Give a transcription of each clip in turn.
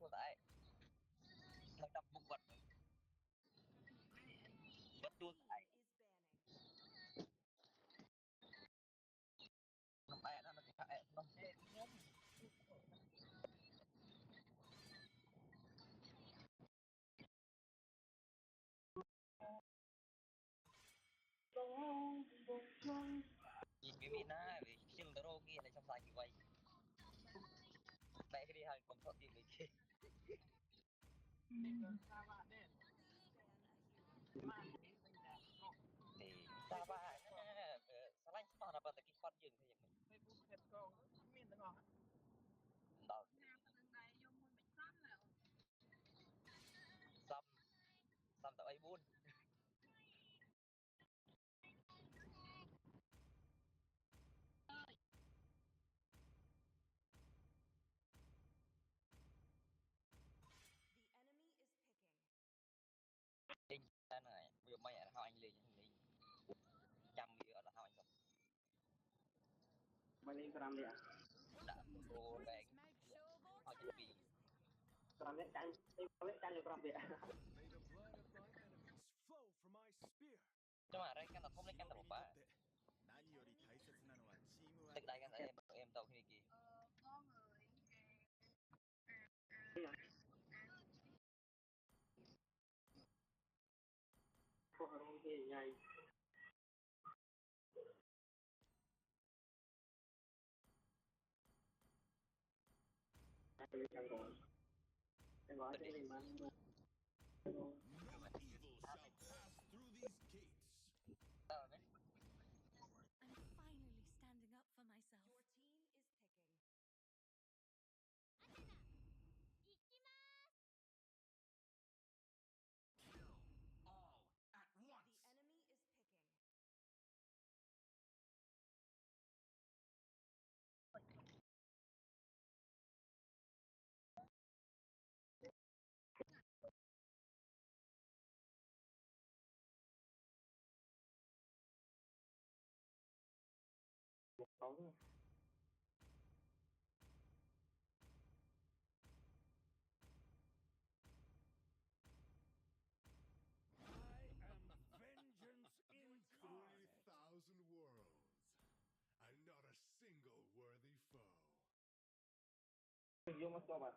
thua tại thằng đập bụng vật vẫn thua tại nó bẻ nó bẻ nó nhìn cái mina vì chừng đó kia lại trong sài như vậy mẹ cái đi hàng công thoát tìm cái kia thì sao bạn sao anh sao apa tadi phát dừng thì mình đó xăm xăm tại ai buôn đinh ra này bây giờ mày how anh liền thằng đinh trăm giờ là how anh xong mày lên làm gì ạ đã đồ đánh họ chuẩn bị làm gì tranh được làm gì ạ nhưng mà đây cái nào không lấy cái nào một bả tức đây cái này em tao khi kì không thì nhảy cái gói cái gì mà I'm finally standing up for myself. Your team is picking. Kill all at once. The enemy is picking. không Vengeance incarnate. 3,000 worlds, and not a single worthy foe. vô mất bạn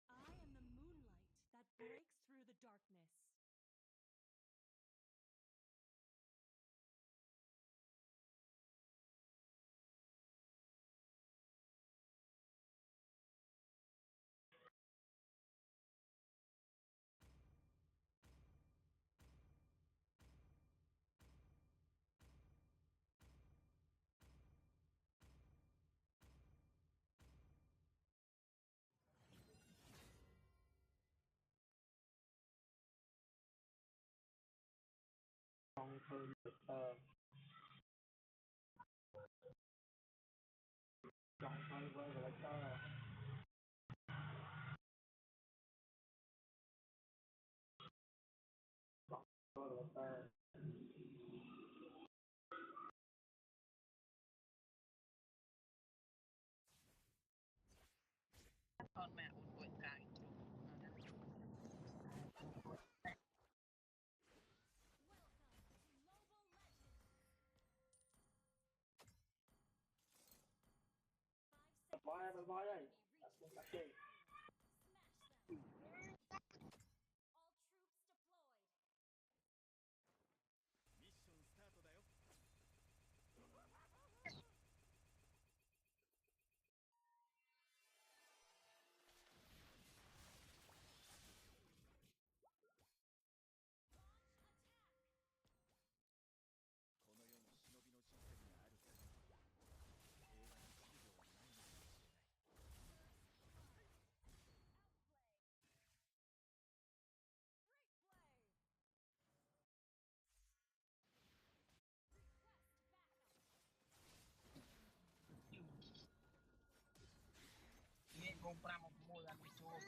I am the moonlight that breaks through the darkness. không thương được chọn thôi với lại cho rồi là con mẹ uống tuổi càng voi ơi cắt đi All troops deployed. Mission start だよ。この世に忍びのシステムがある限り、平和な秩序はないのかもしれない。Great play. nghe con pra một mùi ăn chua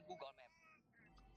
Google Map ありがとう。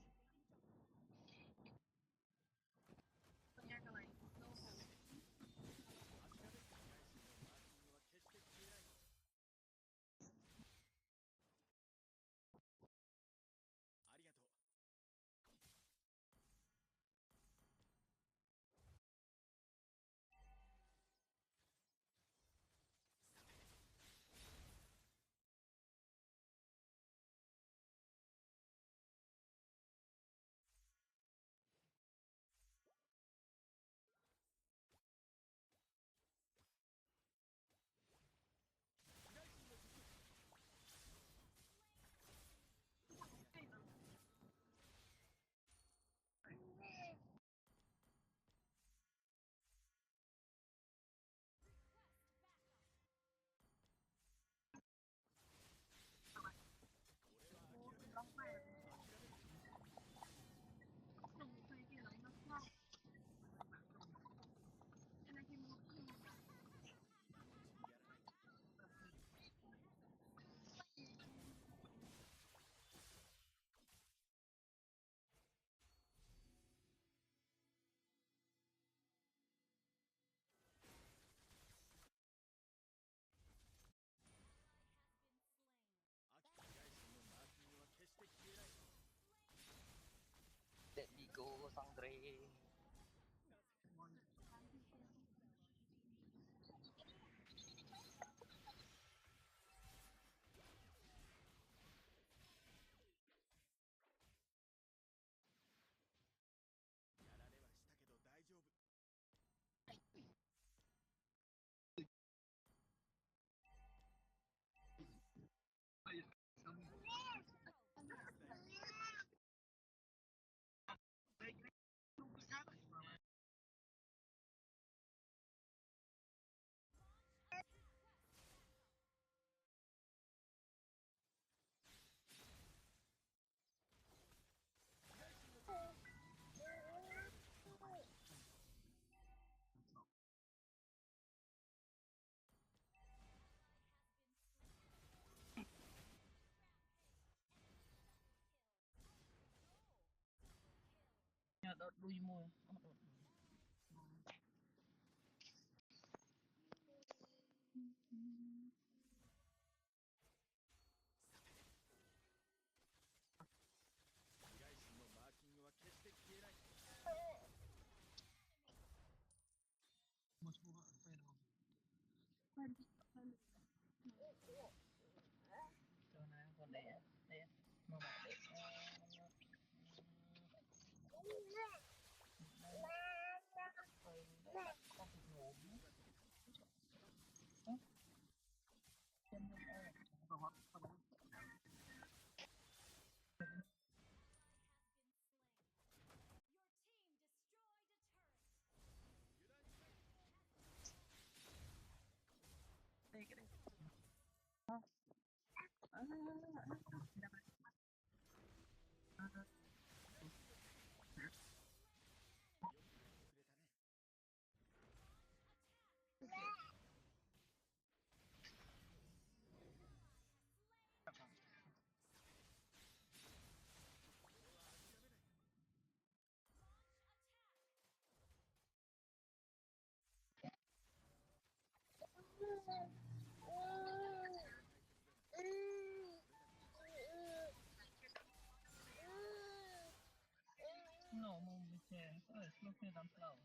Let me go សង្ត្រេ やられはしたけど大丈夫。đốt đuôi mùi 被害神のマーキングは決して消えない。cho nó con để mà bảo để con bị ngủ chân đây cái đây no mồm bị chè ở lúc này làm sao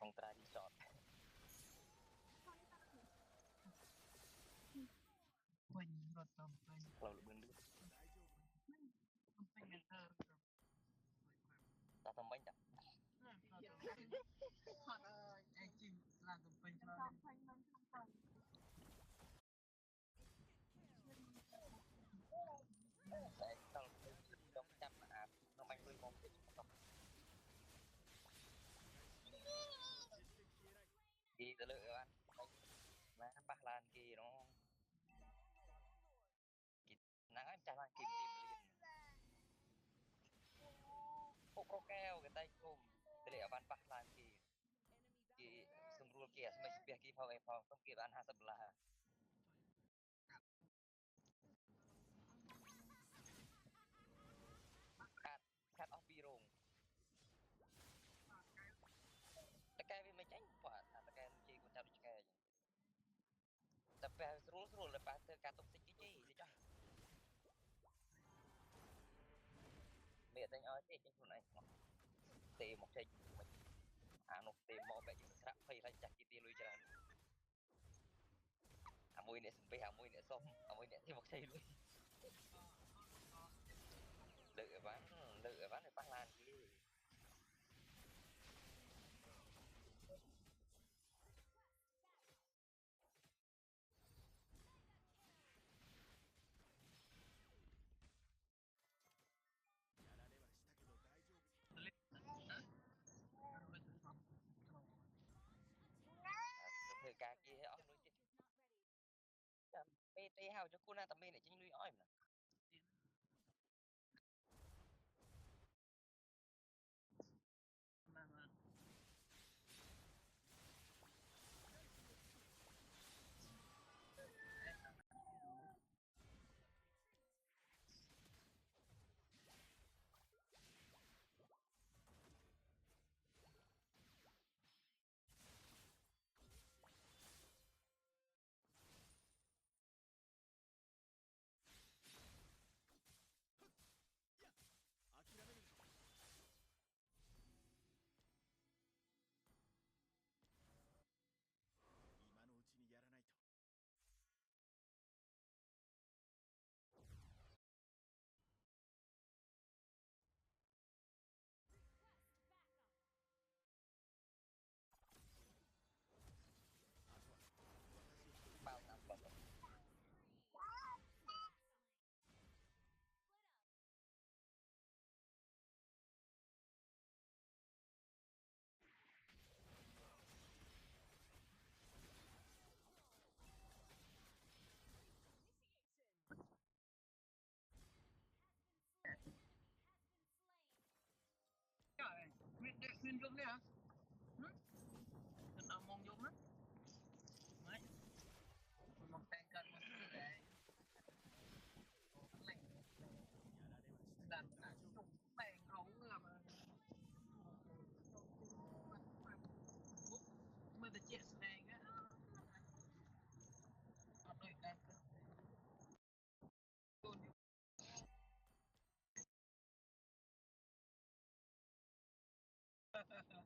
trong tra đi chọn វិញរត់ទៅវិញ เราលឿនលឿន វិញទៅ taทำไม่ได้ ហត់អើយឯងជីឡើងទៅវិញឆ្លង តែដល់ខ្ញុំចាប់អានៅបាញ់លុយមកតិចគេទៅលើបានណាប៉ះឡានគេនោះគេហ្នឹងហើយចាស់ឡើងគេទីមលៀនពុករកែវគេតែគុំទៅលេបានប៉ះឡានគេសម្រួលគេស្មិចស្ពះគេផងអីផងសុំគេបាន$50ខាត់អស់ពីរោងតកែវាមិនចាញ់បាទតកែជេរគាត់ចាប់ដូចឆ្កែអញ្ចឹងតែប៉ះស្រួលតែប៉ះធ្វើការតុកសិចគេជេរទៅចាស់មានតែឲ្យទេចេញខ្លួនឯងទេមកចេញមិនអានោះទេមកបែកជាស្រាក់ភ័យខ្លាចចាស់គេទីលុយច្រើនអាមួយអ្នកសំពេះអាមួយអ្នកសុំអាមួយអ្នកទីមកចេញលុយលើកឲ្យបានឲ្យប៉ះឡានគេធ្វើការគេឲ្យអស់លុយទៀតចាំពេលទេហៅចុះគូណាតែមានអ្នកចេញលុយឲ្យមិន今のうちにやらないと bao năm bật Nguyên dung đấy hả? Mình mong dung á. Đấy. Một tay cần một cái để lạnh. Làm trùng bèn ấu là mà. Mình đã chết này á. Còn đôi cái. Ha ha ha.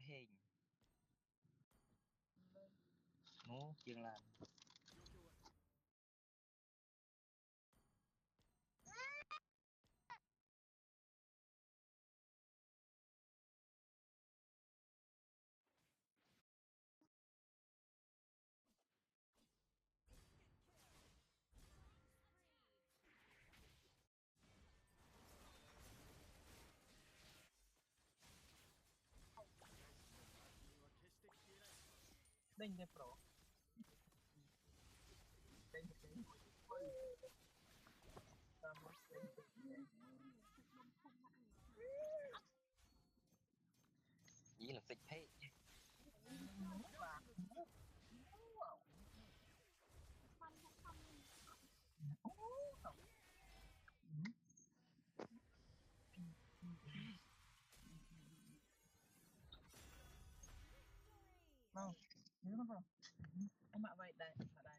hên nó chiên làm 状況は đinh cái pro đinh cái ta muốn đinh cái chỉ là xịt thế và không nhớ không em ạ vậy đây ở đây